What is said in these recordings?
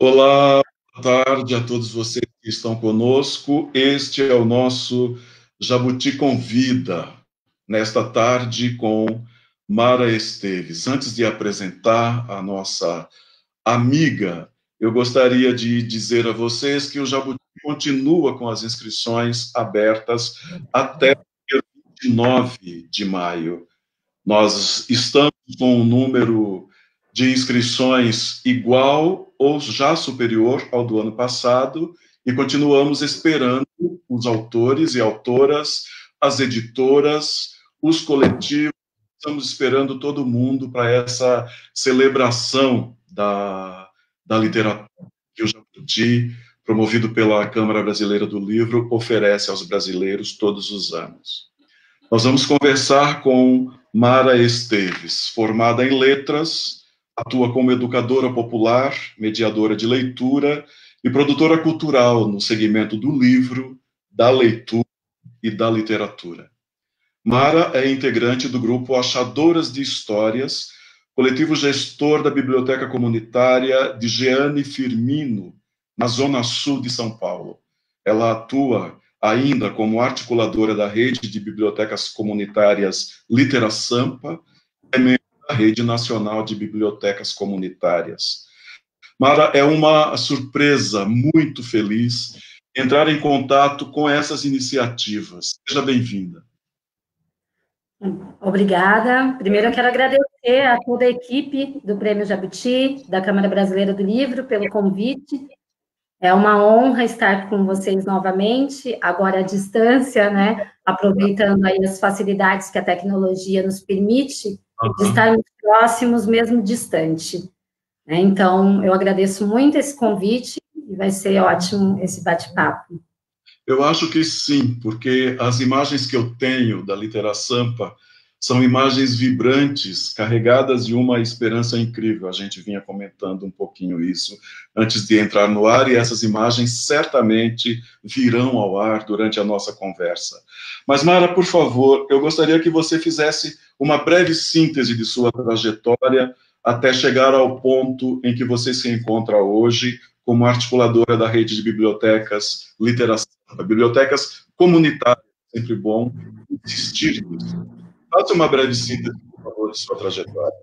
Olá, boa tarde a todos vocês que estão conosco. Este é o nosso Jabuti Convida, nesta tarde com Mara Esteves. Antes de apresentar a nossa amiga, eu gostaria de dizer a vocês que o Jabuti continua com as inscrições abertas até o dia 29 de maio. Nós estamos com um número de inscrições igual ou já superior ao do ano passado e continuamos esperando os autores e autoras, as editoras, os coletivos, estamos esperando todo mundo para essa celebração da literatura que o Jabuti, promovido pela Câmara Brasileira do Livro, oferece aos brasileiros todos os anos. Nós vamos conversar com Mara Esteves, formada em letras, atua como educadora popular, mediadora de leitura e produtora cultural no segmento do livro, da leitura e da literatura. Mara é integrante do grupo Achadoras de Histórias, coletivo gestor da Biblioteca Comunitária de Jeane Firmino, na Zona Sul de São Paulo. Ela atua ainda como articuladora da Rede de Bibliotecas Comunitárias Litera Sampa, é membro da Rede Nacional de Bibliotecas Comunitárias. Mara, é uma surpresa muito feliz entrar em contato com essas iniciativas. Seja bem-vinda. Obrigada. Primeiro eu quero agradecer a toda a equipe do Prêmio Jabuti, da Câmara Brasileira do Livro, pelo convite. É uma honra estar com vocês novamente, agora à distância, né? Aproveitando aí as facilidades que a tecnologia nos permite de estarmos próximos, mesmo distante. Então, eu agradeço muito esse convite e vai ser ótimo esse bate-papo. Eu acho que sim, porque as imagens que eu tenho da Litera Sampa são imagens vibrantes, carregadas de uma esperança incrível. A gente vinha comentando um pouquinho isso antes de entrar no ar, e essas imagens certamente virão ao ar durante a nossa conversa. Mas, Mara, por favor, eu gostaria que você fizesse uma breve síntese de sua trajetória até chegar ao ponto em que você se encontra hoje como articuladora da Rede de Bibliotecas Litera Sampa, bibliotecas comunitárias, sempre bom insistir nisso. Faça uma breve síntese, por favor, de sua trajetória.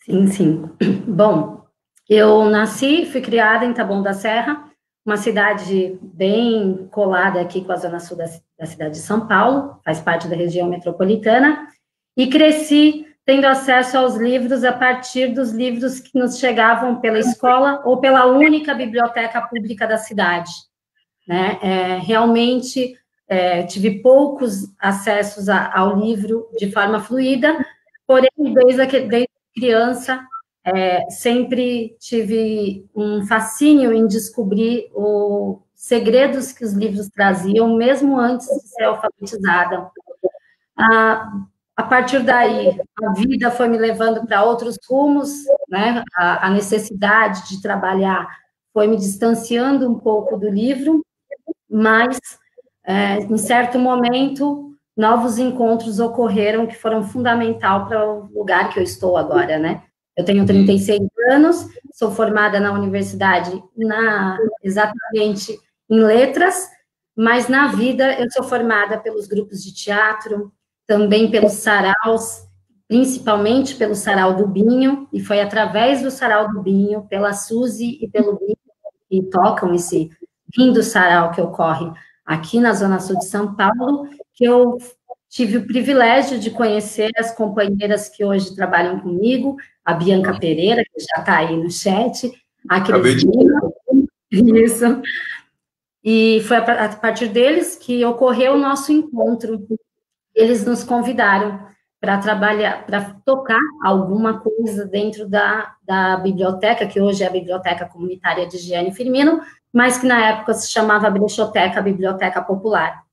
Sim, sim. Bom, eu nasci, fui criada em Taboão da Serra, uma cidade bem colada aqui com a zona sul da cidade de São Paulo, faz parte da região metropolitana, e cresci tendo acesso aos livros a partir dos livros que nos chegavam pela escola ou pela única biblioteca pública da cidade. Realmente tive poucos acessos ao livro de forma fluida, porém, desde criança, sempre tive um fascínio em descobrir os segredos que os livros traziam, mesmo antes de ser alfabetizada. A partir daí, a vida foi me levando para outros rumos, né? A necessidade de trabalhar foi me distanciando um pouco do livro, mas, em certo momento, novos encontros ocorreram que foram fundamental para o lugar que eu estou agora, né? Eu tenho 36 anos, sou formada na universidade exatamente em letras, mas na vida eu sou formada pelos grupos de teatro, também pelos saraus, principalmente pelo Sarau do Binho, e foi através do Sarau do Binho, pela Suzy e pelo Binho, que tocam esse lindo sarau que ocorre aqui na Zona Sul de São Paulo, que eu tive o privilégio de conhecer as companheiras que hoje trabalham comigo, a Bianca Pereira, que já está aí no chat, a Cristina, isso, e foi a partir deles que ocorreu o nosso encontro. Eles nos convidaram para trabalhar, para tocar alguma coisa dentro da biblioteca, que hoje é a Biblioteca Comunitária de Jeane Firmino, mas que na época se chamava Brechoteca, Biblioteca Popular.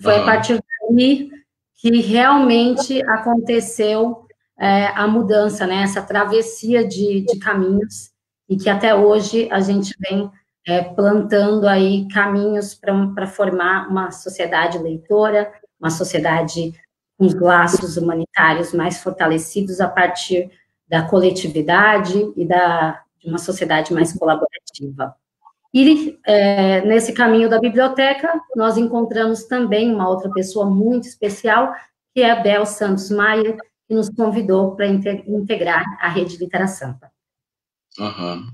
Foi a partir daí que realmente aconteceu a mudança, né, essa travessia de caminhos, e que até hoje a gente vem plantando aí caminhos para formar uma sociedade leitora, uma sociedade com os laços humanitários mais fortalecidos a partir da coletividade e de uma sociedade mais colaborativa. educativa. E nesse caminho da biblioteca, nós encontramos também uma outra pessoa muito especial, que é a Bel Santos Maia, que nos convidou para integrar a Rede Litera Sampa. Uhum.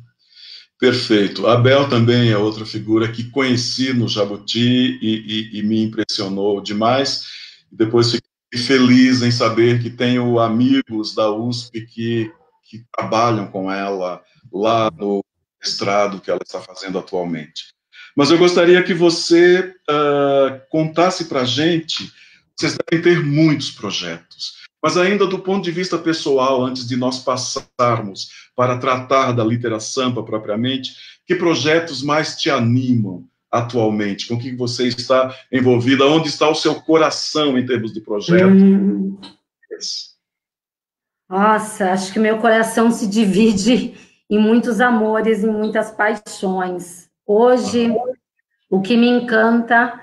Perfeito. A Bel também é outra figura que conheci no Jabuti e me impressionou demais. Depois fiquei feliz em saber que tenho amigos da USP que trabalham com ela lá no mestrado que ela está fazendo atualmente. Mas eu gostaria que você contasse para a gente, vocês devem ter muitos projetos, mas ainda do ponto de vista pessoal, antes de nós passarmos para tratar da Litera Sampa propriamente, que projetos mais te animam atualmente? Com que você está envolvida? Onde está o seu coração em termos de projetos? Nossa, acho que meu coração se divide em muitos amores, em muitas paixões. Hoje, o que me encanta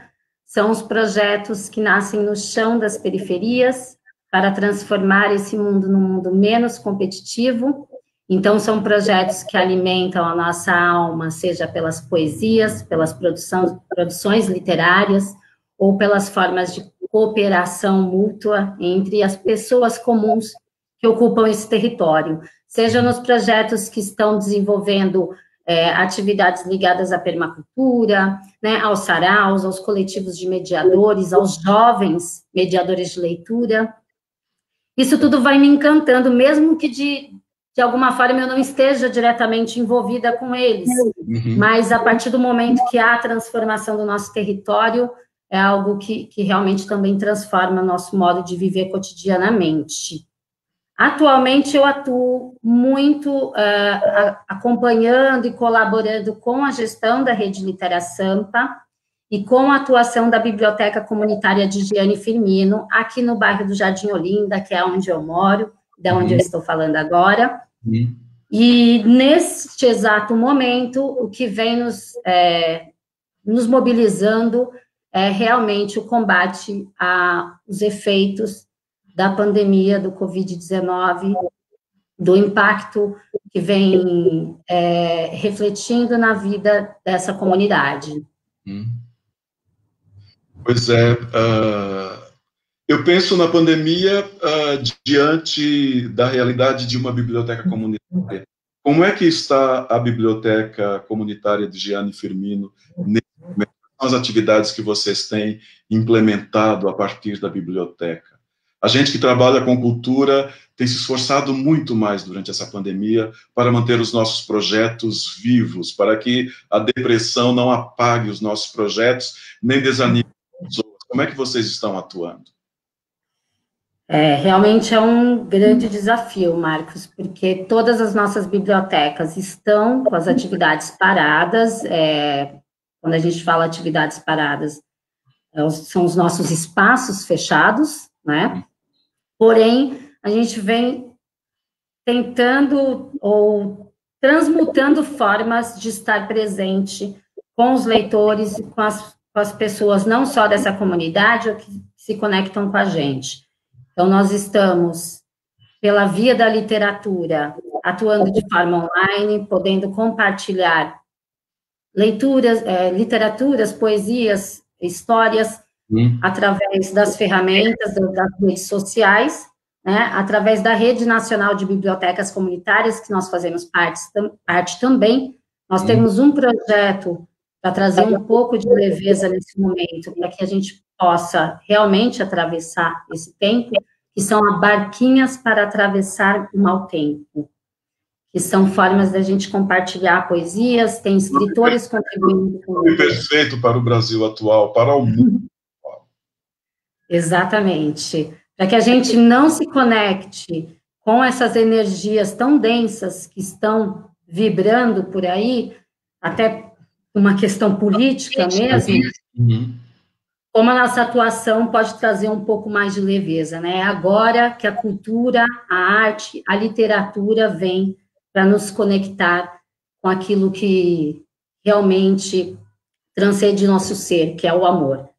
são os projetos que nascem no chão das periferias para transformar esse mundo num mundo menos competitivo. Então, são projetos que alimentam a nossa alma, seja pelas poesias, pelas produções literárias, ou pelas formas de cooperação mútua entre as pessoas comuns que ocupam esse território, seja nos projetos que estão desenvolvendo atividades ligadas à permacultura, né, aos saraus, aos coletivos de mediadores, aos jovens mediadores de leitura. Isso tudo vai me encantando, mesmo que de alguma forma eu não esteja diretamente envolvida com eles, mas a partir do momento que há a transformação do nosso território, é algo que realmente também transforma nosso modo de viver cotidianamente. Atualmente, eu atuo muito acompanhando e colaborando com a gestão da Rede Litera Sampa e com a atuação da Biblioteca Comunitária de Giane Firmino, aqui no bairro do Jardim Olinda, que é onde eu moro, da onde eu estou falando agora. E, neste exato momento, o que vem nos mobilizando é realmente o combate aos efeitos da pandemia do Covid-19, do impacto que vem refletindo na vida dessa comunidade. Pois é, eu penso na pandemia diante da realidade de uma biblioteca comunitária. Como é que está a biblioteca comunitária de Giane Firmino nesse momento? Quais são as atividades que vocês têm implementado a partir da biblioteca? A gente que trabalha com cultura tem se esforçado muito mais durante essa pandemia para manter os nossos projetos vivos, para que a depressão não apague os nossos projetos, nem desanime as pessoas. Como é que vocês estão atuando? Realmente é um grande desafio, Marcos, porque todas as nossas bibliotecas estão com as atividades paradas. Quando a gente fala atividades paradas, são os nossos espaços fechados, né? Porém, a gente vem tentando ou transmutando formas de estar presente com os leitores e com as pessoas, não só dessa comunidade, ou que se conectam com a gente. Então, nós estamos, pela via da literatura, atuando de forma online, podendo compartilhar leituras, literaturas, poesias, histórias, através das ferramentas das redes sociais, né, através da Rede Nacional de Bibliotecas Comunitárias, que nós fazemos parte também. Nós temos um projeto para trazer um pouco de leveza nesse momento, para que a gente possa realmente atravessar esse tempo, que são barquinhas para atravessar o mau tempo, que são formas da gente compartilhar poesias, tem escritores contribuindo com isso. Perfeito para o Brasil atual, para o mundo. Exatamente. Para que a gente não se conecte com essas energias tão densas que estão vibrando por aí, até uma questão política mesmo, como a nossa atuação pode trazer um pouco mais de leveza, né? É agora que a cultura, a arte, a literatura vem para nos conectar com aquilo que realmente transcende nosso ser, que é o amor.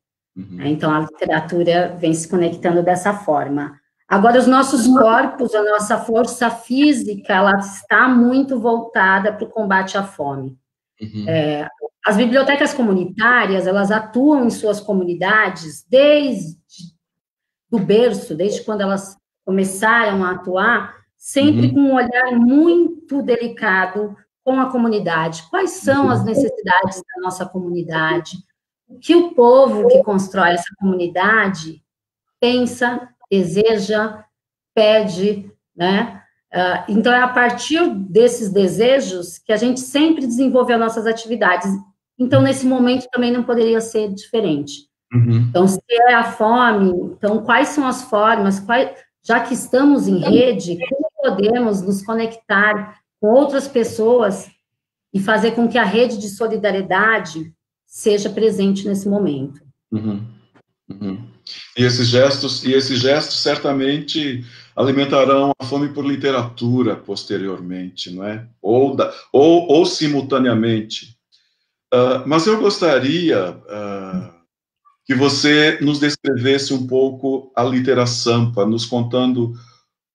Então, a literatura vem se conectando dessa forma. Agora, os nossos corpos, a nossa força física, ela está muito voltada para o combate à fome. As bibliotecas comunitárias, elas atuam em suas comunidades desde o berço, desde quando elas começaram a atuar, sempre com um olhar muito delicado com a comunidade. Quais são as necessidades da nossa comunidade? O que o povo que constrói essa comunidade pensa, deseja, pede, né? Então, é a partir desses desejos que a gente sempre desenvolveu nossas atividades. Então, nesse momento, também não poderia ser diferente. Então, se é a fome, então, quais são as formas, já que estamos em rede, como podemos nos conectar com outras pessoas e fazer com que a rede de solidariedade seja presente nesse momento. E esses gestos certamente alimentarão a fome por literatura posteriormente, não é? Ou simultaneamente. Mas eu gostaria que você nos descrevesse um pouco a Litera Sampa, nos contando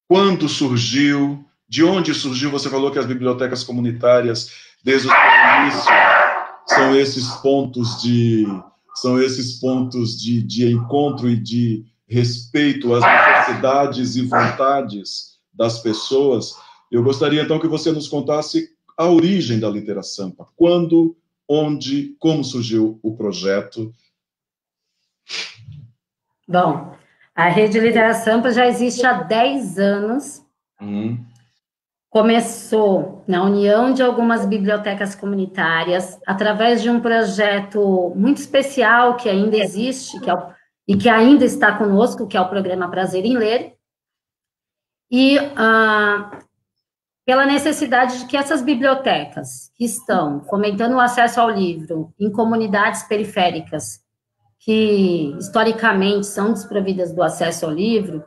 quando surgiu, de onde surgiu. Você falou que as bibliotecas comunitárias, desde o início, são esses pontos de encontro e de respeito às necessidades e vontades das pessoas. Eu gostaria, então, que você nos contasse a origem da Litera Sampa. Quando, onde, como surgiu o projeto? Bom, a Rede Litera Sampa já existe há 10 anos. Começou na união de algumas bibliotecas comunitárias, através de um projeto muito especial que ainda existe, e que ainda está conosco, que é o programa Prazer em Ler, e pela necessidade de que essas bibliotecas que estão fomentando o acesso ao livro em comunidades periféricas, que historicamente são desprovidas do acesso ao livro,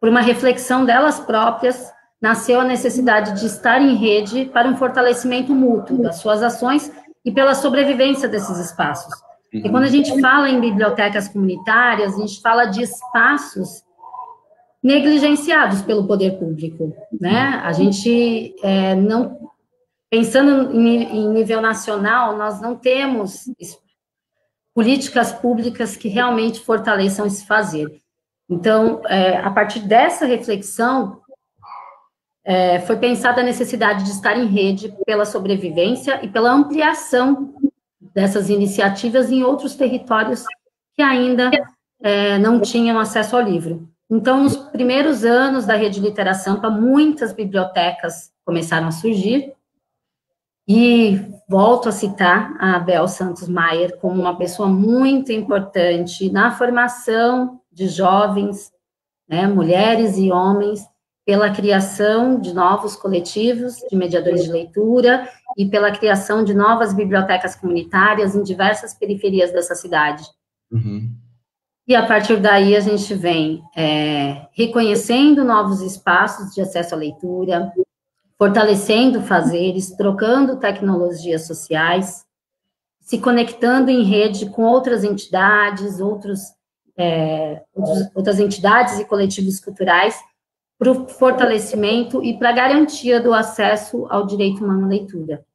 por uma reflexão delas próprias, nasceu a necessidade de estar em rede para um fortalecimento mútuo das suas ações e pela sobrevivência desses espaços. E quando a gente fala em bibliotecas comunitárias, a gente fala de espaços negligenciados pelo poder público, né? A gente não, pensando em nível nacional, nós não temos políticas públicas que realmente fortaleçam esse fazer. Então, a partir dessa reflexão, foi pensada a necessidade de estar em rede pela sobrevivência e pela ampliação dessas iniciativas em outros territórios que ainda não tinham acesso ao livro. Então, nos primeiros anos da Rede Litera Sampa, muitas bibliotecas começaram a surgir, e volto a citar a Abel Santos Maier como uma pessoa muito importante na formação de jovens, né, mulheres e homens, pela criação de novos coletivos de mediadores de leitura e pela criação de novas bibliotecas comunitárias em diversas periferias dessa cidade. E a partir daí a gente vem reconhecendo novos espaços de acesso à leitura, fortalecendo fazeres, trocando tecnologias sociais, se conectando em rede com outras entidades, outras entidades e coletivos culturais, para o fortalecimento e para a garantia do acesso ao direito humano à leitura.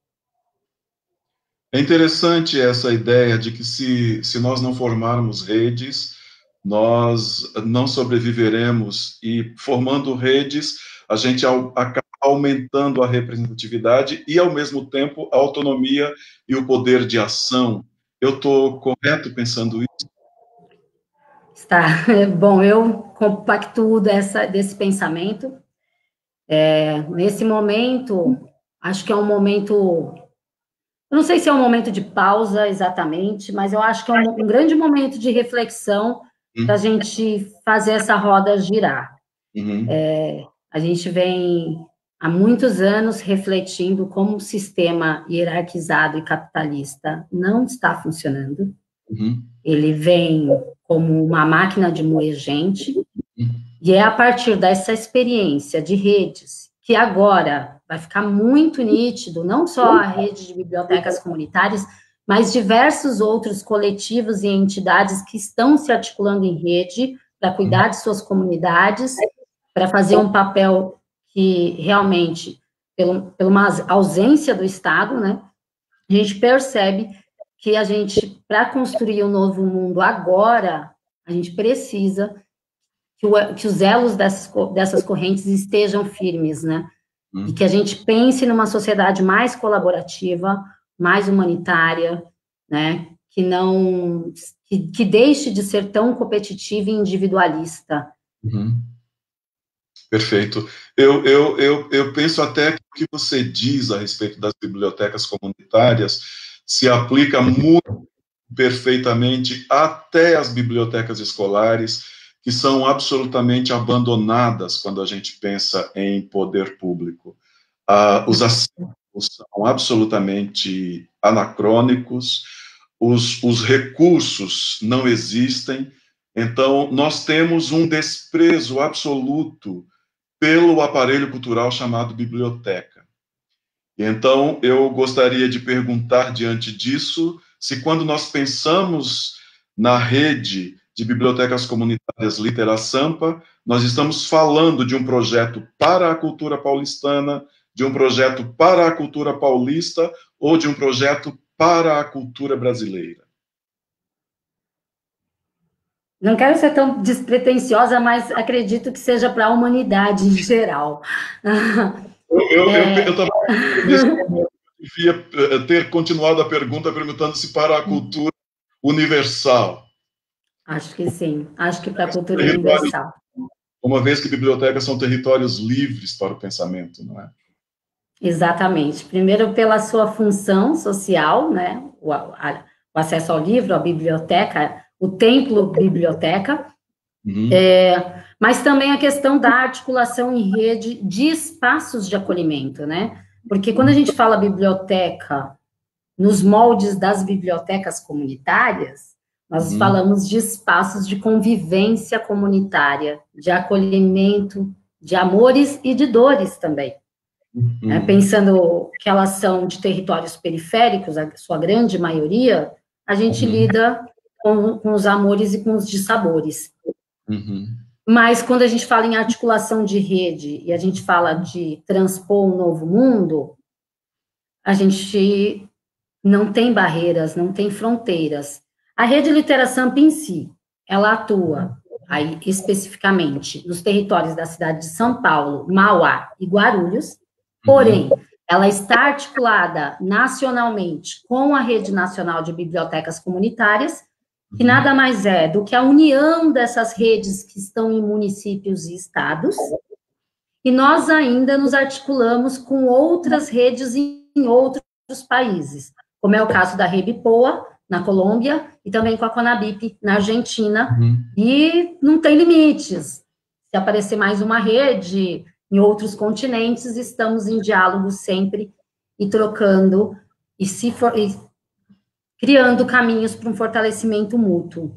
É interessante essa ideia de que se nós não formarmos redes, nós não sobreviveremos, e formando redes, a gente acaba aumentando a representatividade e, ao mesmo tempo, a autonomia e o poder de ação. Eu estou correto pensando isso? Está. Bom, eu compactuo desse pensamento. Nesse momento, acho que é um momento... Eu não sei se é um momento de pausa exatamente, mas eu acho que é um grande momento de reflexão para a gente fazer essa roda girar. A gente vem há muitos anos refletindo como o sistema hierarquizado e capitalista não está funcionando. Ele vem como uma máquina de moer gente, e é a partir dessa experiência de redes que agora vai ficar muito nítido, não só a rede de bibliotecas comunitárias, mas diversos outros coletivos e entidades que estão se articulando em rede para cuidar de suas comunidades, para fazer um papel que realmente por uma ausência do Estado, né, a gente percebe que a gente, para construir um novo mundo agora, a gente precisa que os elos dessas correntes estejam firmes, né? E que a gente pense numa sociedade mais colaborativa, mais humanitária, né? Que deixe de ser tão competitiva e individualista. Perfeito. Eu penso até que o que você diz a respeito das bibliotecas comunitárias se aplica muito perfeitamente até as bibliotecas escolares, que são absolutamente abandonadas quando a gente pensa em poder público. Os acervos são absolutamente anacrônicos, os recursos não existem, então nós temos um desprezo absoluto pelo aparelho cultural chamado biblioteca. Então, eu gostaria de perguntar, diante disso, se quando nós pensamos na rede de bibliotecas comunitárias Litera Sampa, nós estamos falando de um projeto para a cultura paulistana, de um projeto para a cultura paulista, ou de um projeto para a cultura brasileira. Não quero ser tão despretensiosa, mas acredito que seja para a humanidade em geral. Eu devia ter continuado a pergunta perguntando se para a cultura universal. Acho que sim, acho que para a cultura universal. Uma vez que bibliotecas são territórios livres para o pensamento, não é? Exatamente. Primeiro, pela sua função social, né? O acesso ao livro, a biblioteca, o templo biblioteca, mas também a questão da articulação em rede de espaços de acolhimento, né? Porque quando a gente fala biblioteca nos moldes das bibliotecas comunitárias, nós falamos de espaços de convivência comunitária, de acolhimento, de amores e de dores também. Pensando que elas são de territórios periféricos, a sua grande maioria, a gente lida com os amores e com os dissabores. Mas quando a gente fala em articulação de rede e a gente fala de transpor um novo mundo, a gente não tem barreiras, não tem fronteiras. A rede Litera Sampa em si, ela atua aí especificamente nos territórios da cidade de São Paulo, Mauá e Guarulhos, porém, ela está articulada nacionalmente com a Rede Nacional de Bibliotecas Comunitárias, que nada mais é do que a união dessas redes que estão em municípios e estados, e nós ainda nos articulamos com outras redes em outros países, como é o caso da Rebipoa, na Colômbia, e também com a Conabip, na Argentina, e não tem limites. Se aparecer mais uma rede em outros continentes, estamos em diálogo sempre e trocando e criando caminhos para um fortalecimento mútuo.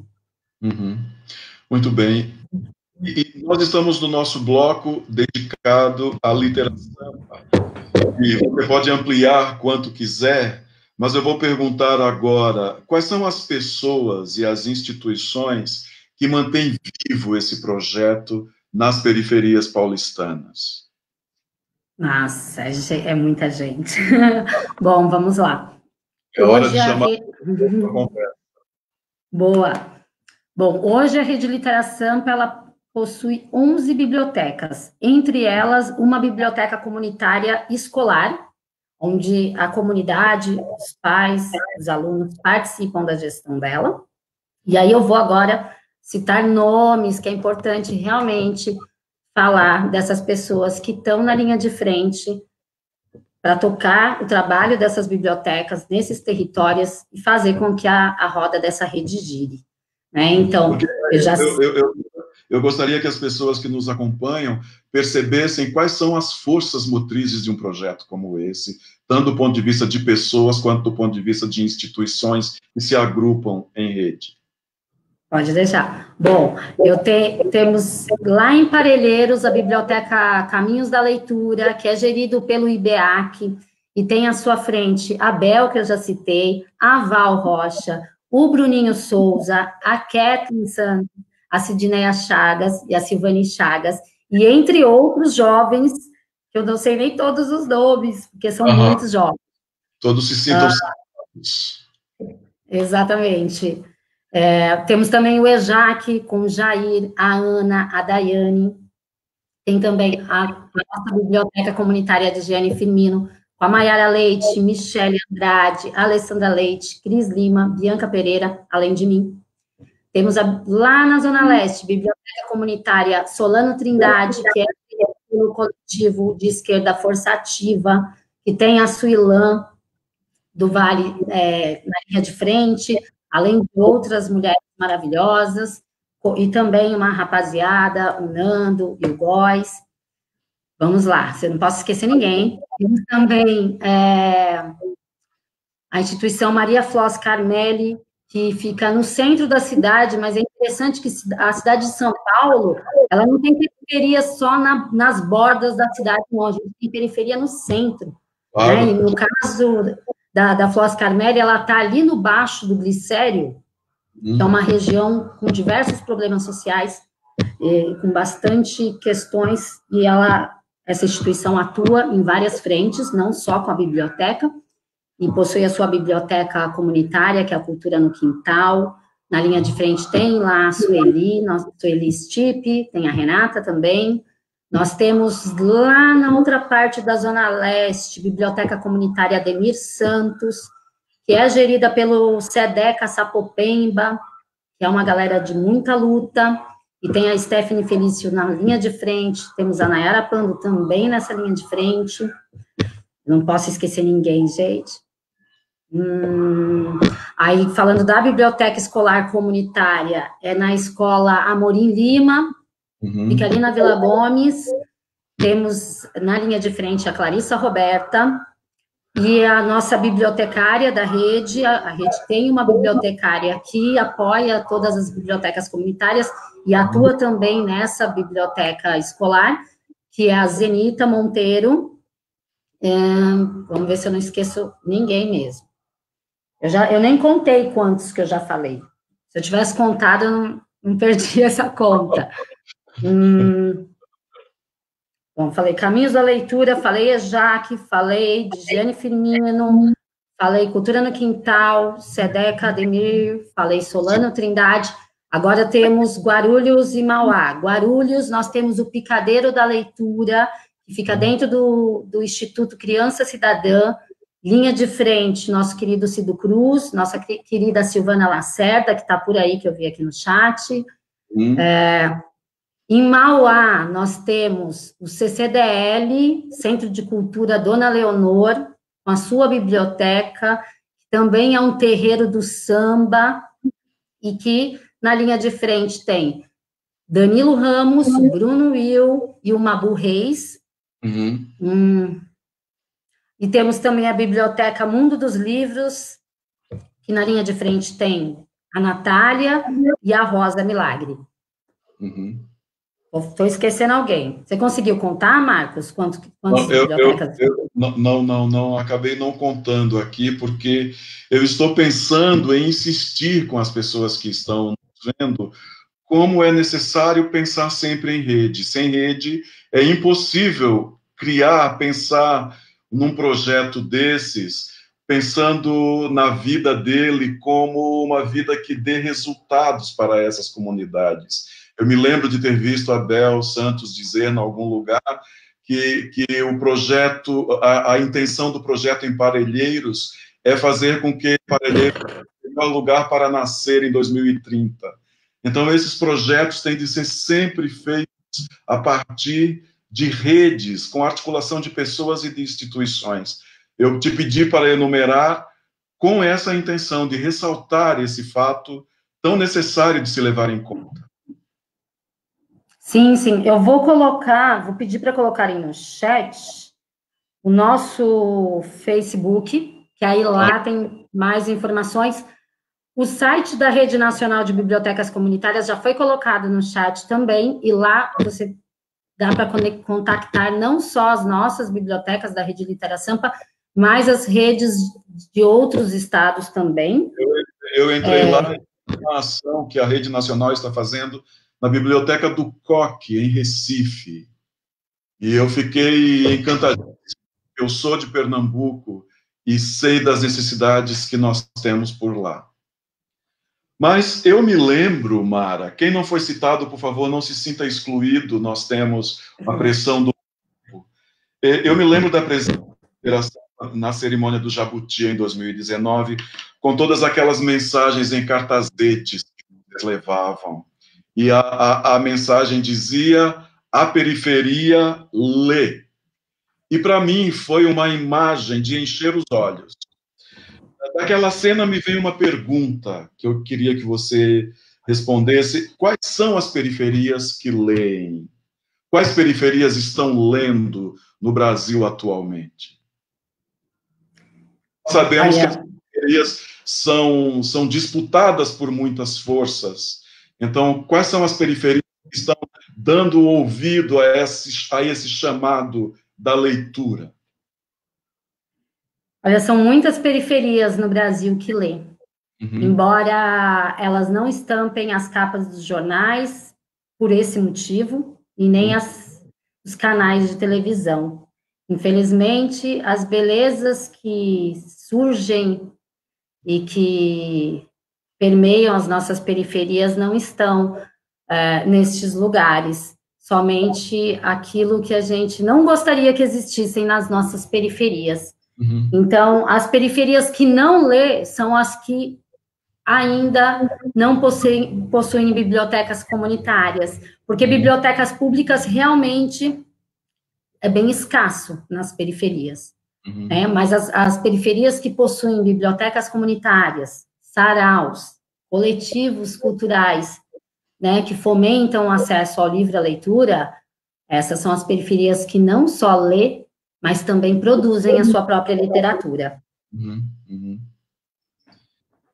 Muito bem. E nós estamos no nosso bloco dedicado à Litera Sampa. E você pode ampliar quanto quiser, mas eu vou perguntar agora, quais são as pessoas e as instituições que mantêm vivo esse projeto nas periferias paulistanas? Nossa, é muita gente. Bom, vamos lá. É hora de chamar a conversa. Boa. Bom, hoje a Rede Litera Sampa, ela possui 11 bibliotecas, entre elas uma biblioteca comunitária escolar, onde a comunidade, os pais, os alunos participam da gestão dela. E aí eu vou agora citar nomes, que é importante realmente falar dessas pessoas que estão na linha de frente para tocar o trabalho dessas bibliotecas nesses territórios e fazer com que a roda dessa rede gire. Né? Então, eu gostaria que as pessoas que nos acompanham percebessem quais são as forças motrizes de um projeto como esse, tanto do ponto de vista de pessoas, quanto do ponto de vista de instituições que se agrupam em rede. Pode deixar. Bom, temos lá em Parelheiros a Biblioteca Caminhos da Leitura, que é gerido pelo IBEAC, e tem à sua frente a Bel, que eu já citei, a Val Rocha, o Bruninho Souza, a Kathleen Santos, a Sidneia Chagas e a Silvane Chagas, e entre outros jovens que eu não sei nem todos os nomes, porque são muitos jogos. Todos se sintam citados. Exatamente. Temos também o EJAC, com o Jair, a Ana, a Daiane. Tem também a nossa Biblioteca Comunitária de Giane Firmino, com a Maiara Leite, Michele Andrade, Alessandra Leite, Cris Lima, Bianca Pereira, além de mim. Temos lá na Zona Leste, Biblioteca Comunitária Solano Trindade, que é o coletivo de esquerda Força Ativa, que tem a Suilã do Vale na linha de frente, além de outras mulheres maravilhosas, e também uma rapaziada, o Nando e o Góis. Vamos lá, você não posso esquecer ninguém. Temos também a instituição Maria Flós Carmelli, que fica no centro da cidade, mas é interessante que a cidade de São Paulo, ela não tem periferia só nas bordas da cidade, não, a gente tem periferia no centro. Claro. Né? E no caso da Flós Carmelli, ela está ali no baixo do Glicério, que é uma região com diversos problemas sociais, com bastante questões, e essa instituição atua em várias frentes, não só com a biblioteca, e possui a sua biblioteca comunitária, que é a Cultura no Quintal. Na linha de frente tem lá a Sueli Stipe, tem a Renata também. Nós temos lá na outra parte da Zona Leste, Biblioteca Comunitária Ademir Santos, que é gerida pelo SEDECA Sapopemba, que é uma galera de muita luta, e tem a Stephanie Felício na linha de frente, temos a Nayara Pando também nessa linha de frente. Não posso esquecer ninguém, gente. Aí, falando da biblioteca escolar comunitária, é na escola Amorim Lima, fica ali na Vila Gomes. Temos na linha de frente a Clarissa Roberta, e a nossa bibliotecária da rede. A rede tem uma bibliotecária que apoia todas as bibliotecas comunitárias e atua também nessa biblioteca escolar, que é a Zenita Monteiro. Vamos ver se eu não esqueço ninguém mesmo. Eu nem contei quantos que eu já falei. Se eu tivesse contado, eu não perdi essa conta. Bom, falei Caminhos da Leitura, falei EJAC, falei de Giane Firmino, falei Cultura no Quintal, SEDECA, Ademir, falei Solano Trindade. Agora temos Guarulhos e Mauá. Guarulhos, nós temos o Picadeiro da Leitura, que fica dentro do Instituto Criança Cidadã. Linha de frente, nosso querido Cido Cruz, nossa querida Silvana Lacerda, que está por aí, que eu vi aqui no chat. Em Mauá, nós temos o CCDL, Centro de Cultura Dona Leonor, com a sua biblioteca, que também é um terreiro do samba, e que na linha de frente tem Danilo Ramos, Bruno Will e o Mabu Reis. E temos também a biblioteca Mundo dos Livros, que na linha de frente tem a Natália e a Rosa Milagre. Estou esquecendo alguém. Você conseguiu contar, Marcos, quantas bibliotecas? Não, acabei não contando aqui, porque eu estou pensando em insistir com as pessoas que estão vendo como é necessário pensar sempre em rede. Sem rede, é impossível pensar num projeto desses, pensando na vida dele como uma vida que dê resultados para essas comunidades. Eu me lembro de ter visto Abel Santos dizer em algum lugar que o projeto, a intenção do projeto em Parelheiros é fazer com que Parelheiros seja um lugar para nascer em 2030. Então, esses projetos têm de ser sempre feitos a partir de redes, com articulação de pessoas e de instituições. Eu te pedi para enumerar com essa intenção de ressaltar esse fato tão necessário de se levar em conta. Sim, eu vou pedir para colocarem no chat o nosso Facebook, que aí lá tem mais informações. O site da Rede Nacional de Bibliotecas Comunitárias já foi colocado no chat também, e lá você dá para contactar não só as nossas bibliotecas da Rede Litera Sampa, mas as redes de outros estados também. Eu entrei lá uma ação que a Rede Nacional está fazendo na Biblioteca do Coque, em Recife. E eu fiquei encantado. Eu sou de Pernambuco e sei das necessidades que nós temos por lá. Mas eu me lembro, Mara, quem não foi citado, por favor, não se sinta excluído, nós temos a pressão do tempo. Eu me lembro da presença na cerimônia do Jabuti em 2019, com todas aquelas mensagens em cartazetes que eles levavam. E a mensagem dizia: a periferia lê. E para mim foi uma imagem de encher os olhos. Daquela cena me veio uma pergunta que eu queria que você respondesse. Quais são as periferias que leem? Quais periferias estão lendo no Brasil atualmente? Sabemos que as periferias são disputadas por muitas forças. Então, quais são as periferias que estão dando ouvido a esse chamado da leitura? Olha, são muitas periferias no Brasil que lê. Embora elas não estampem as capas dos jornais por esse motivo, e nem os canais de televisão. Infelizmente, as belezas que surgem e que permeiam as nossas periferias não estão nestes lugares. Somente aquilo que a gente não gostaria que existissem nas nossas periferias. Então, as periferias que não lê são as que ainda não possuem bibliotecas comunitárias, porque bibliotecas públicas realmente é bem escasso nas periferias, né? Mas as periferias que possuem bibliotecas comunitárias, saraus, coletivos culturais, né, que fomentam o acesso ao livro e à leitura, essas são as periferias que não só lê, mas também produzem a sua própria literatura.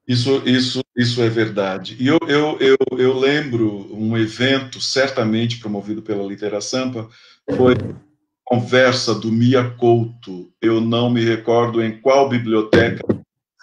Isso é verdade. E eu lembro um evento, certamente promovido pela Litera Sampa, foi a conversa do Mia Couto. Eu não me recordo em qual biblioteca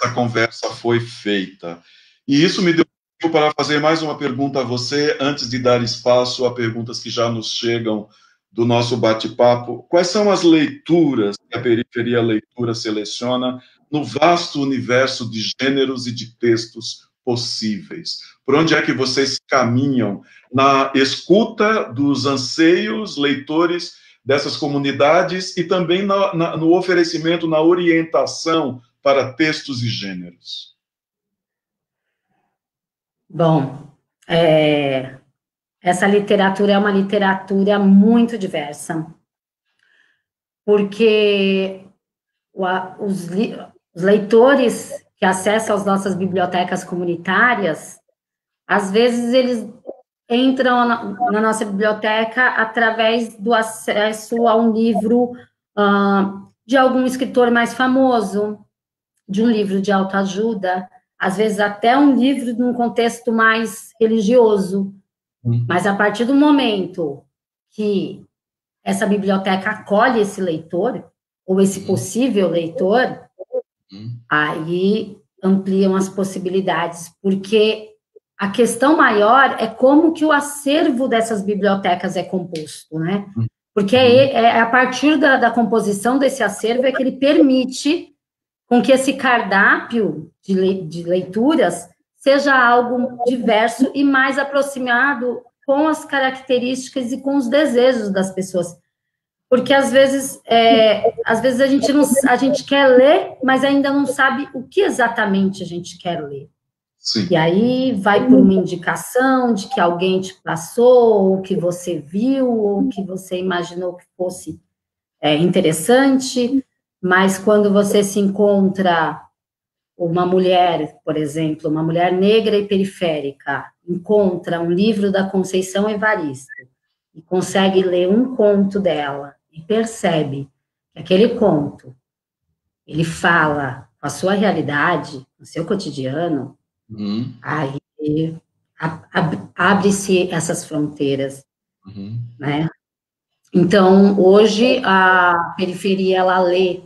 essa conversa foi feita. E isso me deu tempo para fazer mais uma pergunta a você, antes de dar espaço a perguntas que já nos chegam do nosso bate-papo. Quais são as leituras que a Periferia Leitura seleciona no vasto universo de gêneros e de textos possíveis? Por onde é que vocês caminham na escuta dos anseios leitores dessas comunidades e também no oferecimento, na orientação para textos e gêneros? Bom, essa literatura é uma literatura muito diversa, porque os leitores que acessam as nossas bibliotecas comunitárias, às vezes eles entram na nossa biblioteca através do acesso a um livro de algum escritor mais famoso, de um livro de autoajuda, às vezes até um livro num contexto mais religioso. Mas a partir do momento que essa biblioteca acolhe esse leitor, ou esse possível leitor, aí ampliam as possibilidades, porque a questão maior é como que o acervo dessas bibliotecas é composto, né? Porque é a partir da composição desse acervo é que ele permite com que esse cardápio de leituras seja algo diverso e mais aproximado com as características e com os desejos das pessoas. Porque às vezes a gente quer ler, mas ainda não sabe o que exatamente a gente quer ler. Sim. E aí vai por uma indicação de que alguém te passou, ou que você viu, ou que você imaginou que fosse interessante, mas quando você se encontra uma mulher, por exemplo, uma mulher negra e periférica, encontra um livro da Conceição Evaristo e consegue ler um conto dela e percebe que aquele conto, ele fala com a sua realidade, no seu cotidiano, aí abre-se essas fronteiras, né? Então, hoje, a periferia, ela lê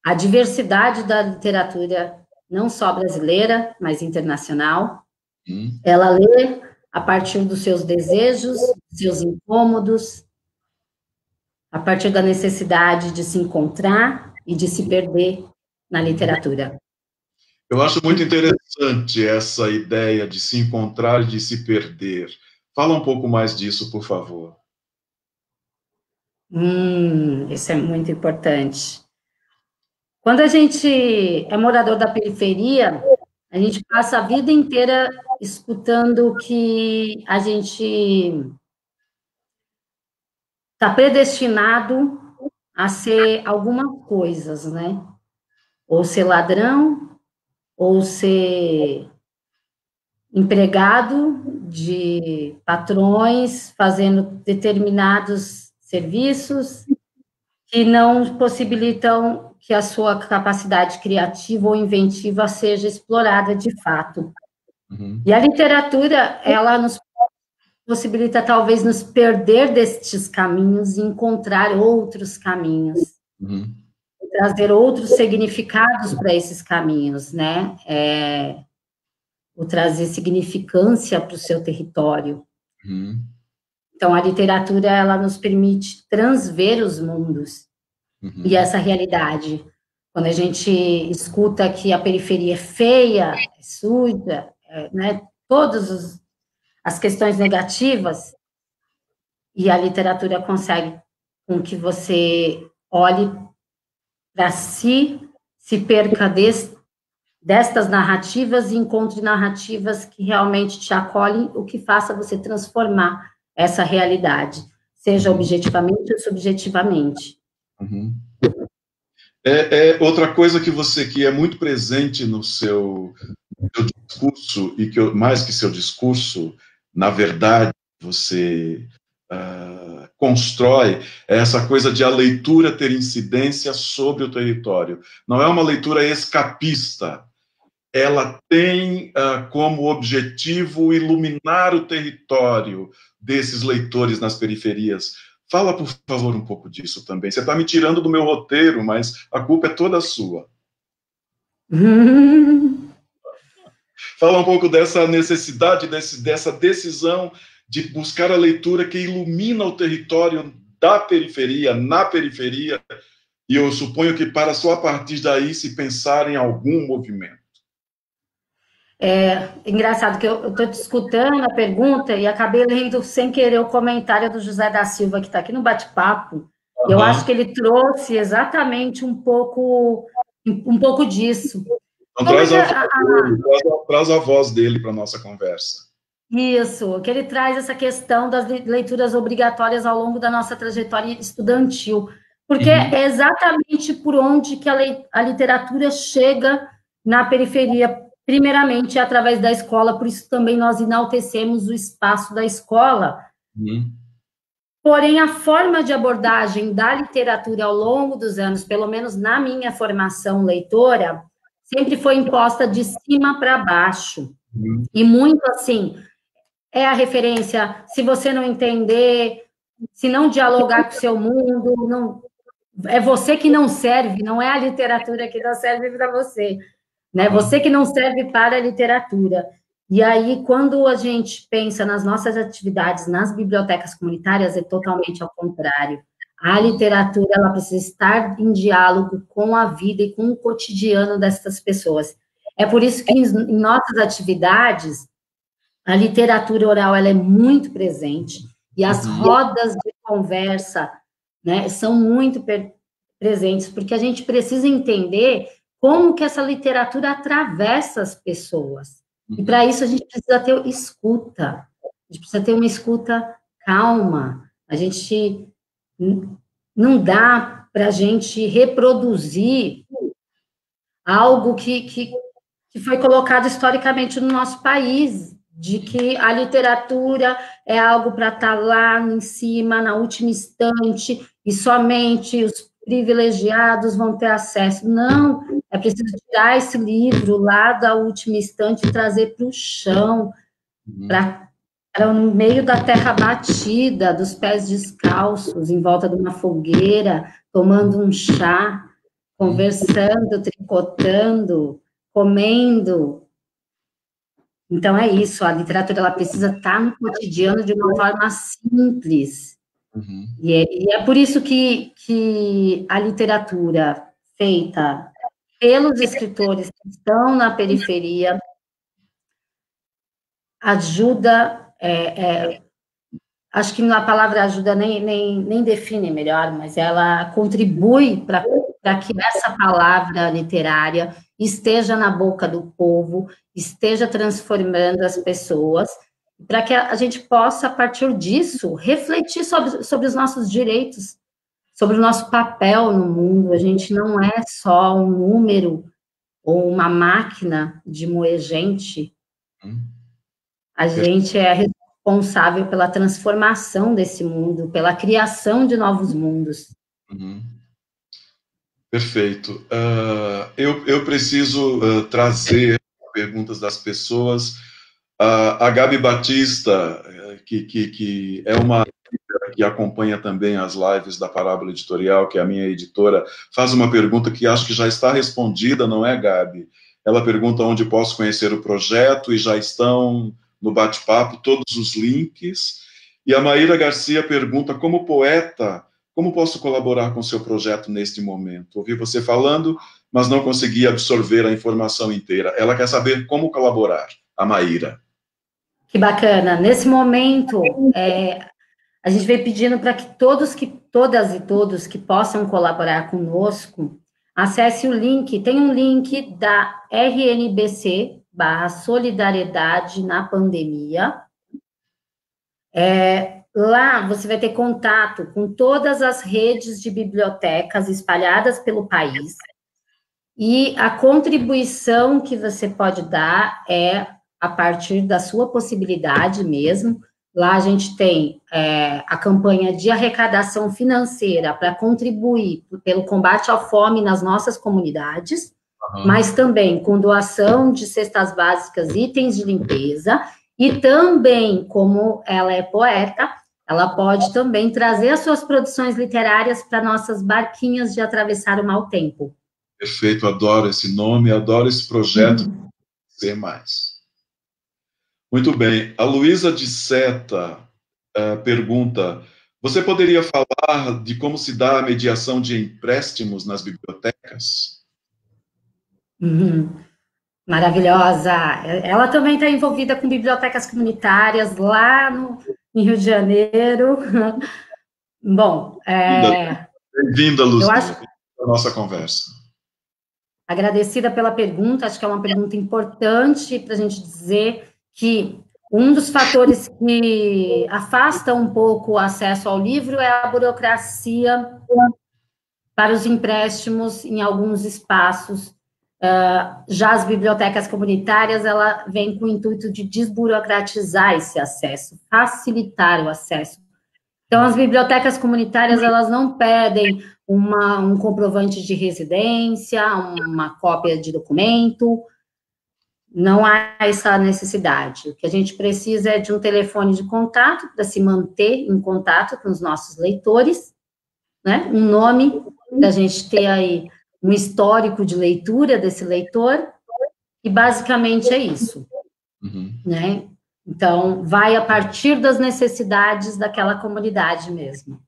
a diversidade da literatura, não só brasileira, mas internacional. Ela lê a partir dos seus desejos, dos seus incômodos, a partir da necessidade de se encontrar e de se perder na literatura. Eu acho muito interessante essa ideia de se encontrar e de se perder. Fala um pouco mais disso, por favor. Isso é muito importante. Quando a gente é morador da periferia, a gente passa a vida inteira escutando que a gente está predestinado a ser algumas coisas, né? Ou ser ladrão, ou ser empregado de patrões, fazendo determinados serviços que não possibilitam que a sua capacidade criativa ou inventiva seja explorada de fato. Uhum. E a literatura, ela nos possibilita, talvez, nos perder destes caminhos e encontrar outros caminhos. Uhum. Trazer outros significados para esses caminhos, né? O trazer significância para o seu território. Uhum. Então, a literatura, ela nos permite transver os mundos e essa realidade. Quando a gente escuta que a periferia é feia, é suja, né, todas as questões negativas, e a literatura consegue com que você olhe para si, se perca destas narrativas e encontre narrativas que realmente te acolhem, o que faça você transformar essa realidade, seja objetivamente ou subjetivamente. Uhum. Outra coisa que é muito presente no seu discurso, e que mais que seu discurso, na verdade, você constrói essa coisa de a leitura ter incidência sobre o território. Não é uma leitura escapista, ela tem como objetivo iluminar o território desses leitores nas periferias. Fala, por favor, um pouco disso também. Você está me tirando do meu roteiro, mas a culpa é toda sua. Fala um pouco dessa necessidade, dessa decisão de buscar a leitura que ilumina o território da periferia, na periferia, e eu suponho que para só a partir daí se pensar em algum movimento. É engraçado que eu estou te escutando a pergunta e acabei lendo sem querer o comentário do José da Silva, que está aqui no bate-papo. Uhum. Eu acho que ele trouxe exatamente um pouco disso. Então, traz a voz dele para a nossa conversa. Isso, que ele traz essa questão das leituras obrigatórias ao longo da nossa trajetória estudantil, porque é exatamente por onde que a literatura chega na periferia, primeiramente através da escola, por isso também nós enaltecemos o espaço da escola. Porém, a forma de abordagem da literatura ao longo dos anos, pelo menos na minha formação leitora, sempre foi imposta de cima para baixo. E muito assim, é a referência, se você não entender, se não dialogar com o seu mundo, não, é você que não serve, não é a literatura que não serve para você, né? Você que não serve para a literatura. E aí, quando a gente pensa nas nossas atividades nas bibliotecas comunitárias, é totalmente ao contrário. A literatura, ela precisa estar em diálogo com a vida e com o cotidiano dessas pessoas. É por isso que em nossas atividades, a literatura oral, ela é muito presente, e as rodas de conversa, né, são muito presentes, porque a gente precisa entender como que essa literatura atravessa as pessoas. E para isso a gente precisa ter escuta, a gente precisa ter uma escuta calma, a gente não dá para a gente reproduzir algo que foi colocado historicamente no nosso país, de que a literatura é algo para estar lá em cima, na última instante, e somente os privilegiados vão ter acesso. Não, é preciso tirar esse livro lá da última instante e trazer para o chão, para no meio da terra batida, dos pés descalços, em volta de uma fogueira, tomando um chá, conversando, tricotando, comendo. Então, é isso, a literatura ela precisa estar no cotidiano de uma forma simples, Uhum. E é por isso que a literatura feita pelos escritores que estão na periferia ajuda, acho que a palavra ajuda nem define melhor, mas ela contribui para que essa palavra literária esteja na boca do povo, esteja transformando as pessoas, para que a gente possa, a partir disso, refletir sobre os nossos direitos, sobre o nosso papel no mundo. A gente não é só um número ou uma máquina de moer gente, a gente é responsável pela transformação desse mundo, pela criação de novos mundos. Uhum. Perfeito. Eu preciso trazer perguntas das pessoas. A Gabi Batista, que é uma que acompanha também as lives da Parábola Editorial, que é a minha editora, faz uma pergunta que acho que já está respondida, não é, Gabi? Ela pergunta onde posso conhecer o projeto, e já estão no bate-papo todos os links. E a Maíra Garcia pergunta, como poeta, como posso colaborar com o seu projeto neste momento? Ouvi você falando, mas não consegui absorver a informação inteira. Ela quer saber como colaborar, a Maíra. Que bacana. Nesse momento, a gente vem pedindo para que todas e todos que possam colaborar conosco, acesse o link, tem um link da RNBC/Solidariedade na Pandemia. Lá você vai ter contato com todas as redes de bibliotecas espalhadas pelo país, e a contribuição que você pode dar é a partir da sua possibilidade mesmo. Lá a gente tem a campanha de arrecadação financeira para contribuir pelo combate à fome nas nossas comunidades, mas também com doação de cestas básicas, itens de limpeza, e também, como ela é poeta, ela pode também trazer as suas produções literárias para nossas barquinhas de atravessar o mau tempo. Perfeito, adoro esse nome, adoro esse projeto. Ser mais. Muito bem. A Luísa de Seta pergunta, você poderia falar de como se dá a mediação de empréstimos nas bibliotecas? Maravilhosa. Ela também está envolvida com bibliotecas comunitárias lá em Rio de Janeiro. Bom, bem-vinda, Luzia, acho à nossa conversa. Agradecida pela pergunta, acho que é uma pergunta importante para a gente dizer que um dos fatores que afasta um pouco o acesso ao livro é a burocracia para os empréstimos em alguns espaços. Já as bibliotecas comunitárias, ela vem com o intuito de desburocratizar esse acesso, facilitar o acesso. Então, as bibliotecas comunitárias, elas não pedem um comprovante de residência, uma cópia de documento, não há essa necessidade. O que a gente precisa é de um telefone de contato para se manter em contato com os nossos leitores, né? Um nome, para a gente ter aí um histórico de leitura desse leitor, e basicamente é isso, né? Então, vai a partir das necessidades daquela comunidade mesmo.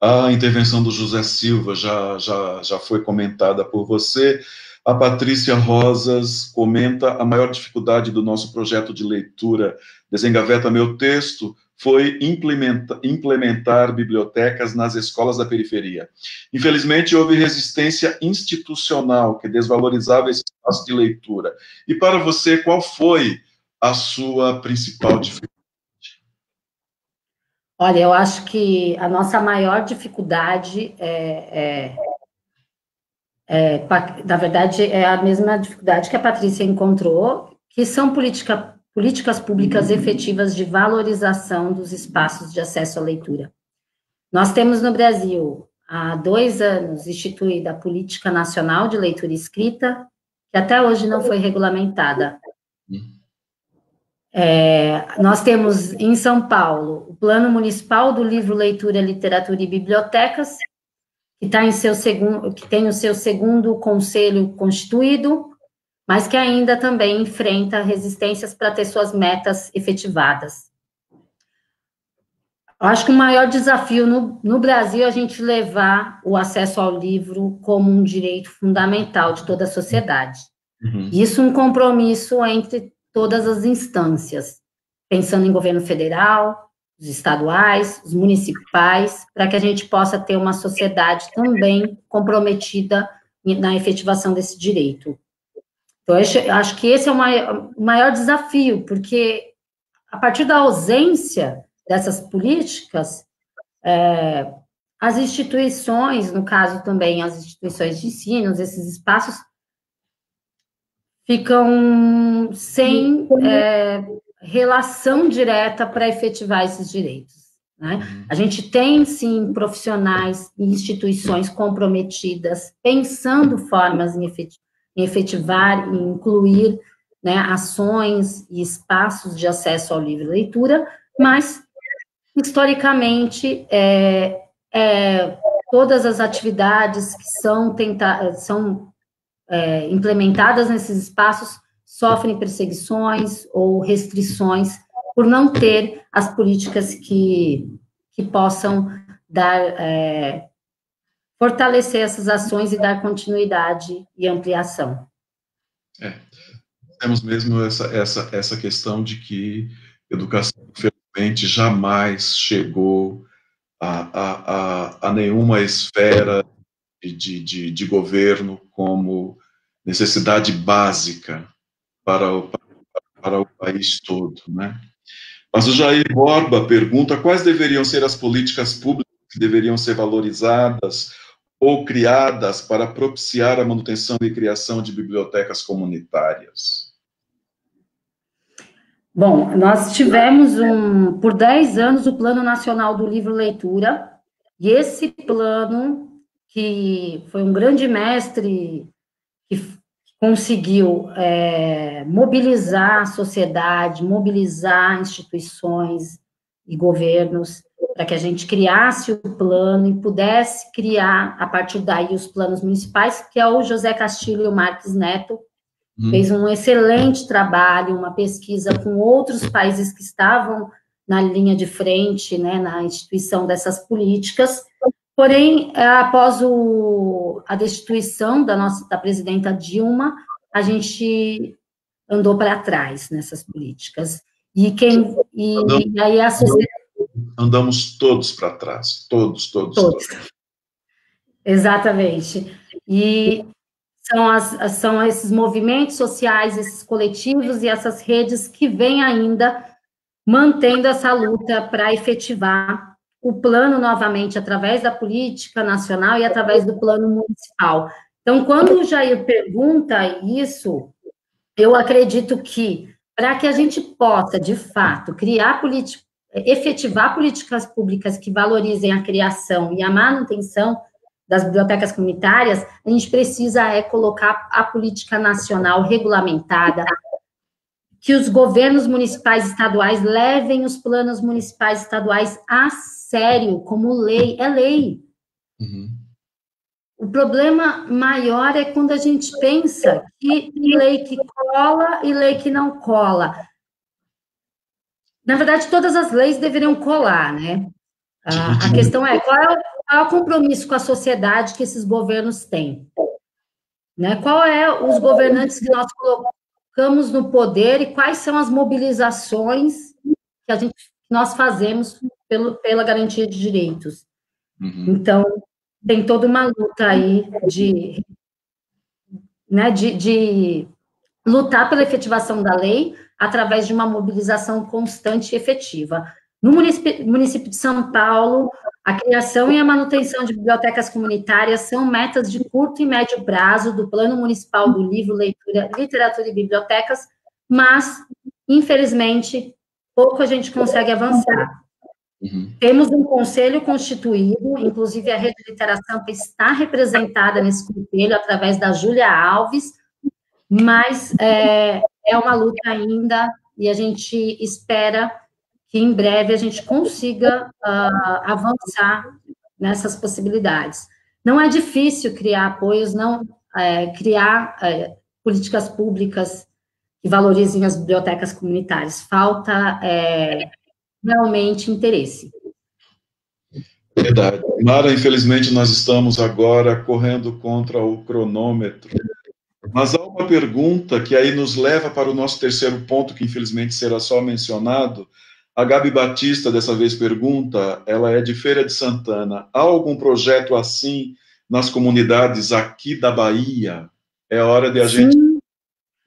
A intervenção do José Silva já foi comentada por você. A Patrícia Rosas comenta, a maior dificuldade do nosso projeto de leitura Desengaveta Meu Texto foi implementar bibliotecas nas escolas da periferia. Infelizmente, houve resistência institucional que desvalorizava esse espaço de leitura. E para você, qual foi a sua principal dificuldade? Olha, eu acho que a nossa maior dificuldade na verdade, é a mesma dificuldade que a Patrícia encontrou, que são políticas públicas efetivas de valorização dos espaços de acesso à leitura. Nós temos no Brasil, há 2 anos, instituída a Política Nacional de Leitura e Escrita, que até hoje não foi regulamentada. Nós temos, em São Paulo, o Plano Municipal do Livro, Leitura, Literatura e Bibliotecas, que tem o seu segundo conselho constituído, mas que ainda também enfrenta resistências para ter suas metas efetivadas. Eu acho que o maior desafio no Brasil é a gente levar o acesso ao livro como um direito fundamental de toda a sociedade. Isso é um compromisso entre todas as instâncias, pensando em governo federal, os estaduais, os municipais, para que a gente possa ter uma sociedade também comprometida na efetivação desse direito. Então, eu acho que esse é o maior desafio, porque a partir da ausência dessas políticas, as instituições, no caso também as instituições de ensino, esses espaços, ficam sem relação direta para efetivar esses direitos, né? A gente tem, sim, profissionais e instituições comprometidas, pensando formas em efetivar e incluir, né, ações e espaços de acesso ao livro e leitura, mas, historicamente, todas as atividades que são implementadas nesses espaços sofrem perseguições ou restrições por não ter as políticas que possam fortalecer essas ações e dar continuidade e ampliação. Temos mesmo essa questão de que educação, infelizmente, jamais chegou a nenhuma esfera de governo como necessidade básica para o país todo, né? Mas o Jair Borba pergunta quais deveriam ser as políticas públicas que deveriam ser valorizadas ou criadas para propiciar a manutenção e criação de bibliotecas comunitárias. Bom, nós tivemos por 10 anos o Plano Nacional do Livro Leitura, e esse plano, que foi um grande mestre que conseguiu mobilizar a sociedade, mobilizar instituições e governos para que a gente criasse o plano e pudesse criar, a partir daí, os planos municipais, que é o José Castilho Marques Neto, fez um excelente trabalho, uma pesquisa com outros países que estavam na linha de frente, né, na instituição dessas políticas. Porém, após a destituição da presidenta Dilma, a gente andou para trás nessas políticas. E aí a sociedade... Andamos todos para trás, todos. Exatamente. E são esses movimentos sociais, esses coletivos e essas redes que vêm ainda mantendo essa luta para efetivar o plano novamente, através da política nacional e através do plano municipal. Então, quando o Jair pergunta isso, eu acredito que, para que a gente possa, de fato, efetivar políticas públicas que valorizem a criação e a manutenção das bibliotecas comunitárias, a gente precisa colocar a política nacional regulamentada, que os governos municipais e estaduais levem os planos municipais e estaduais a sério, como lei, é lei. O problema maior é quando a gente pensa que lei que cola e lei que não cola. Na verdade, todas as leis deveriam colar, né? A questão é, qual é o compromisso com a sociedade que esses governos têm? Né? Qual é os governantes que nós colocamos no poder e quais são as mobilizações que nós fazemos pela garantia de direitos? Então, tem toda uma luta aí de lutar pela efetivação da lei através de uma mobilização constante e efetiva. No município de São Paulo, a criação e a manutenção de bibliotecas comunitárias são metas de curto e médio prazo do Plano Municipal do Livro, Leitura, Literatura e Bibliotecas, mas, infelizmente, pouco a gente consegue avançar. Temos um conselho constituído, inclusive a Rede Literação está representada nesse conselho através da Júlia Alves, mas é uma luta ainda e a gente espera que em breve a gente consiga avançar nessas possibilidades. Não é difícil criar apoios, criar políticas públicas que valorizem as bibliotecas comunitárias, falta realmente interesse. Verdade. Mara, infelizmente nós estamos agora correndo contra o cronômetro. Mas há uma pergunta que aí nos leva para o nosso terceiro ponto, que infelizmente será só mencionado. A Gabi Batista, dessa vez, pergunta, ela é de Feira de Santana. Há algum projeto assim nas comunidades aqui da Bahia? É hora de a gente... Sim.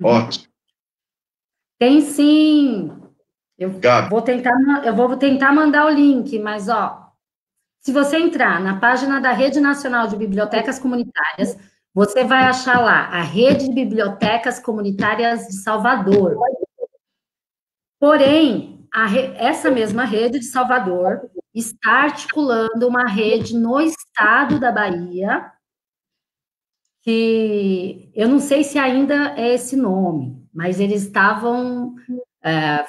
Ótimo. Tem sim. Gabi. Eu vou tentar mandar o link, mas ó, se você entrar na página da Rede Nacional de Bibliotecas Comunitárias, você vai achar lá a Rede de Bibliotecas Comunitárias de Salvador. Porém, essa mesma rede de Salvador está articulando uma rede no estado da Bahia, que eu não sei se ainda é esse nome, mas eles estavam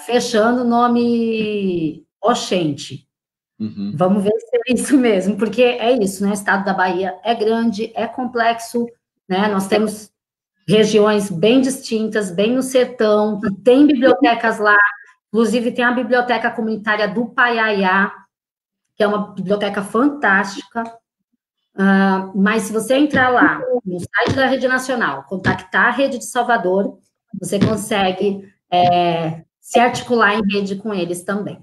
fechando o nome Oxente. Uhum. Vamos ver se é isso mesmo, porque é isso, né? O estado da Bahia é grande, é complexo, né? Nós temos regiões bem distintas, bem no sertão, que tem bibliotecas lá, inclusive tem a biblioteca comunitária do Paiaiá, que é uma biblioteca fantástica, mas se você entrar lá no site da Rede Nacional, contactar a Rede de Salvador, você consegue se articular em rede com eles também.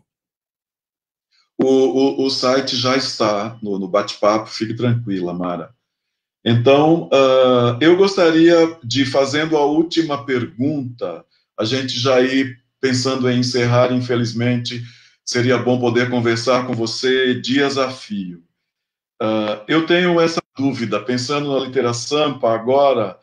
O site já está no bate-papo, fique tranquila, Mara. Então, eu gostaria de, fazendo a última pergunta, a gente já ir pensando em encerrar, infelizmente, seria bom poder conversar com você dias a fio. Eu tenho essa dúvida, pensando na literatura Sampa agora,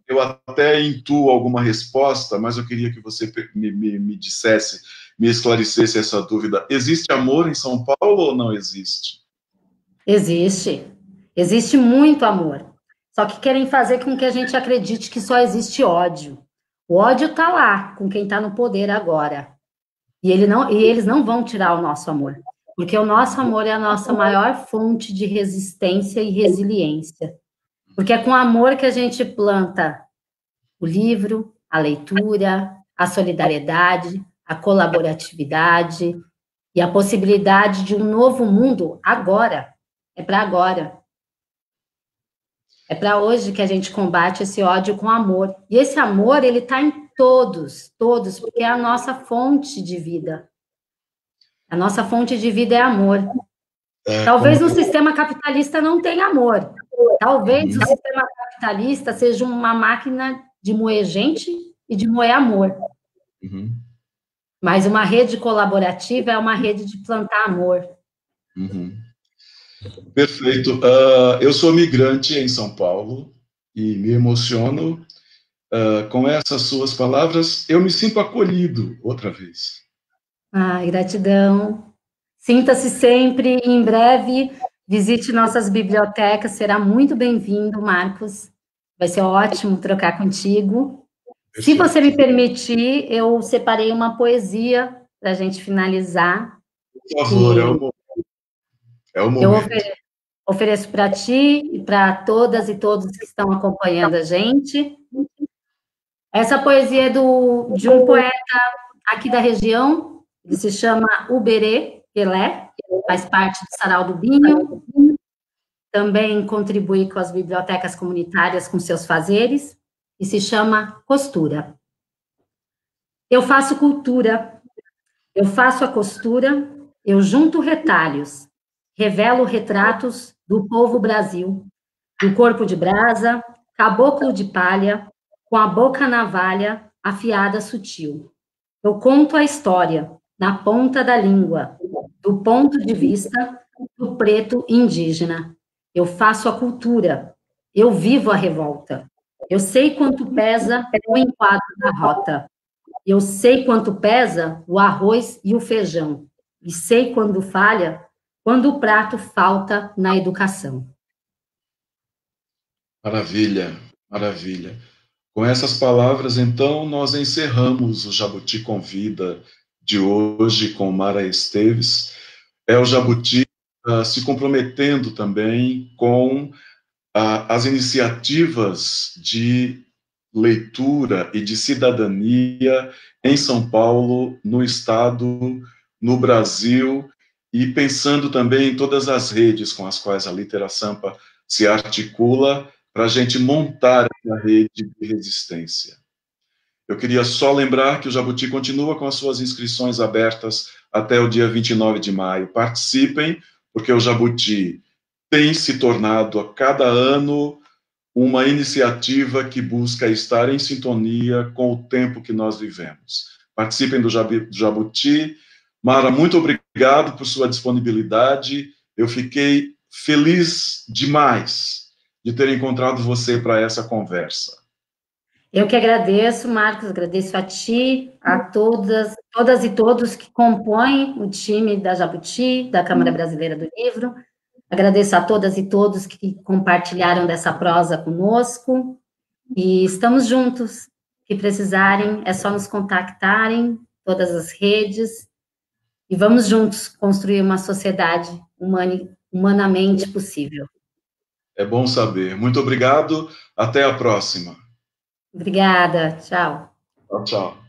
eu até intuo alguma resposta, mas eu queria que você me dissesse, me esclarecesse essa dúvida. Existe amor em São Paulo ou não existe? Existe. Existe muito amor. Só que querem fazer com que a gente acredite que só existe ódio. O ódio está lá, com quem está no poder agora. E eles não vão tirar o nosso amor. Porque o nosso amor é a nossa maior fonte de resistência e resiliência. Porque é com amor que a gente planta o livro, a leitura, a solidariedade, a colaboratividade e a possibilidade de um novo mundo agora. É para agora. É para hoje que a gente combate esse ódio com amor. E esse amor, ele está em todos, porque é a nossa fonte de vida. A nossa fonte de vida é amor. Talvez no sistema capitalista não tenha amor. Talvez o sistema capitalista seja uma máquina de moer gente e de moer amor. Uhum. Mas uma rede colaborativa é uma rede de plantar amor. Uhum. Perfeito. Eu sou migrante em São Paulo e me emociono com essas suas palavras. Eu me sinto acolhido outra vez. Gratidão. Sinta-se sempre, em breve, visite nossas bibliotecas, será muito bem-vindo, Marcos. Vai ser ótimo trocar contigo. Perfeito. Se você me permitir, eu separei uma poesia para a gente finalizar. Por favor, é o momento. Eu ofereço para ti e para todas e todos que estão acompanhando a gente. Essa poesia é de um poeta aqui da região, ele se chama Uberê Pelé, faz parte do Sarau do Binho, também contribui com as bibliotecas comunitárias com seus fazeres, e se chama Costura. Eu faço cultura, eu faço a costura, eu junto retalhos, revelo retratos do povo Brasil, do corpo de brasa, caboclo de palha, com a boca navalha, afiada sutil. Eu conto a história, na ponta da língua, do ponto de vista do preto indígena. Eu faço a cultura, eu vivo a revolta. Eu sei quanto pesa o enquadro da rota. Eu sei quanto pesa o arroz e o feijão. E sei quando falha, quando o prato falta na educação. Maravilha, maravilha. Com essas palavras, então, nós encerramos o Jabuti Convida de hoje com Mara Esteves. É o Jabuti se comprometendo também com as iniciativas de leitura e de cidadania em São Paulo, no Estado, no Brasil e pensando também em todas as redes com as quais a Litera Sampa se articula para a gente montar essa rede de resistência. Eu queria só lembrar que o Jabuti continua com as suas inscrições abertas até o dia 29 de maio. Participem, porque o Jabuti tem se tornado a cada ano uma iniciativa que busca estar em sintonia com o tempo que nós vivemos. Participem do Jabuti. Mara, muito obrigado por sua disponibilidade. Eu fiquei feliz demais de ter encontrado você para essa conversa. Eu que agradeço, Marcos, agradeço a ti, a todas e todos que compõem o time da Jabuti, da Câmara Brasileira do Livro. Agradeço a todas e todos que compartilharam dessa prosa conosco. E estamos juntos. Se precisarem, é só nos contactarem, todas as redes, e vamos juntos construir uma sociedade humanamente possível. É bom saber. Muito obrigado. Até a próxima. Obrigada. Tchau. Tchau, tchau.